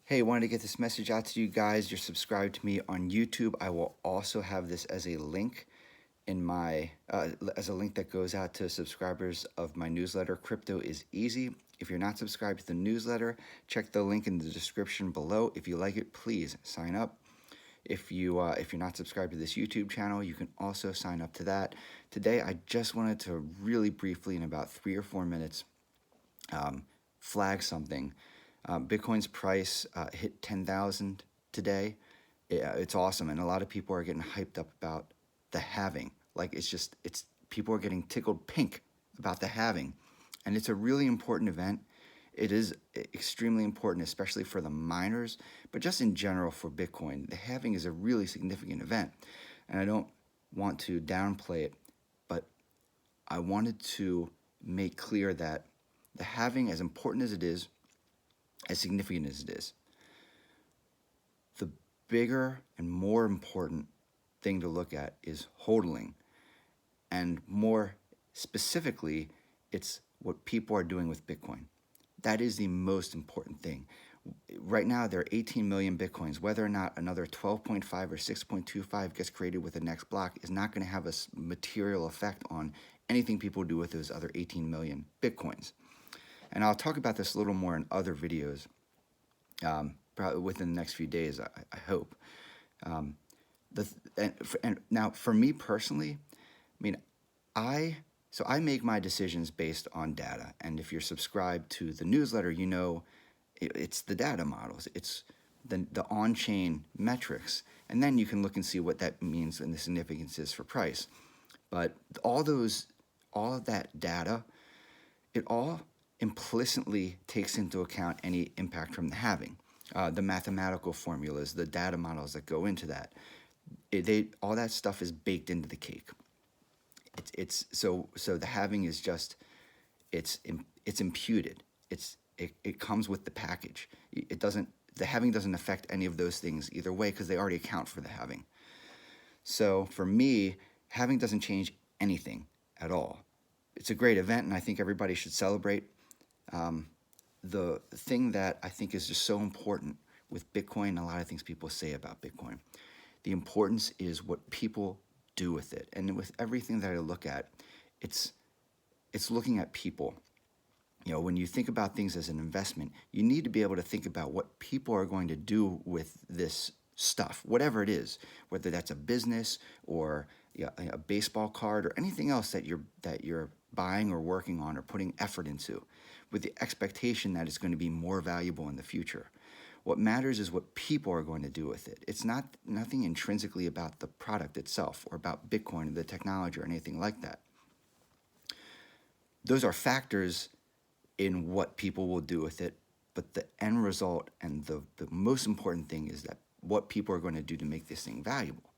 Hey, wanted to get this message out to you guys. You're subscribed to me on YouTube. I will also have this as a link in my as a link that goes out to subscribers of my newsletter. Crypto is easy. If you're not subscribed to the newsletter, check the link in the description below. If you like it, please sign up. If you're not subscribed to this YouTube channel, you can also sign up to that. Today, I just wanted to really briefly, in about 3 or 4 minutes, flag something. Bitcoin's price hit 10,000 today. It's awesome, and a lot of people are getting hyped up about the halving. Like it's people are getting tickled pink about the halving, and it's a really important event. It is extremely important, especially for the miners, but just in general for Bitcoin. The halving is a really significant event, and I don't want to downplay it, but I wanted to make clear that the halving, as important as it is, as significant as it is, the bigger and more important thing to look at is hodling. And more specifically, it's what people are doing with Bitcoin. That is the most important thing. Right now, there are 18 million Bitcoins. Whether or not another 12.5 or 6.25 gets created with the next block is not going to have a material effect on anything people do with those other 18 million Bitcoins. And I'll talk about this a little more in other videos, probably within the next few days, I hope. And now, for me personally, I mean, I make my decisions based on data. And if you're subscribed to the newsletter, you know it's the data models. It's the on-chain metrics. And then you can look and see what that means and the significance is for price. But all of that data, it all implicitly takes into account any impact from the halving. The mathematical formulas, the data models that go into that, all that stuff is baked into the cake. So the halving is just it's imputed. It comes with the package. The halving doesn't affect any of those things either way because they already account for the halving. So for me, halving doesn't change anything at all. It's a great event, and I think everybody should celebrate. The thing that I think is just so important with Bitcoin, and a lot of things people say about Bitcoin, the importance is what people do with it. And with everything that I look at, it's looking at people. You know, when you think about things as an investment, you need to be able to think about what people are going to do with this stuff, whatever it is, whether that's a business or a baseball card or anything else that you're buying or working on or putting effort into, with the expectation that it's going to be more valuable in the future. What matters is what people are going to do with it. It's nothing intrinsically about the product itself or about Bitcoin or the technology or anything like that. Those are factors in what people will do with it, but the end result and the most important thing is that what people are going to do to make this thing valuable.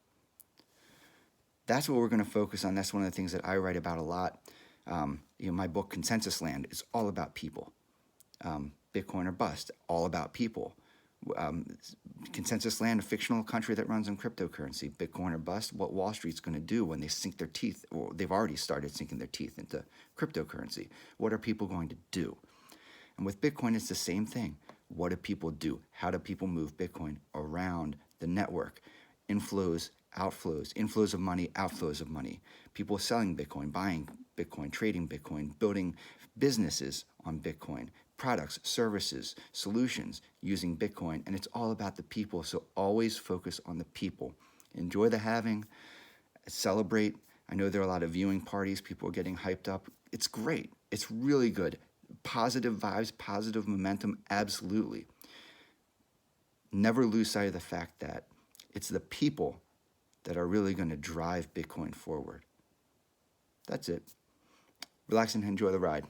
That's what we're going to focus on. That's one of the things that I write about a lot. My book, Consensus Land, is all about people. Bitcoin or Bust, all about people. Consensus Land, a fictional country that runs on cryptocurrency. Bitcoin or Bust, what Wall Street's going to do when they sink their teeth, or they've already started sinking their teeth into cryptocurrency. What are people going to do? And with Bitcoin, it's the same thing. What do people do? How do people move Bitcoin around the network? Inflows, outflows, inflows of money, outflows of money. People selling Bitcoin, buying Bitcoin, trading Bitcoin, building businesses on Bitcoin, products, services, solutions using Bitcoin, and it's all about the people. So always focus on the people. Enjoy the halving, celebrate. I know there are a lot of viewing parties. People are getting hyped up. It's great. It's really good. Positive vibes, positive momentum, absolutely. Never lose sight of the fact that it's the people that are really going to drive Bitcoin forward. That's it. Relax and enjoy the ride.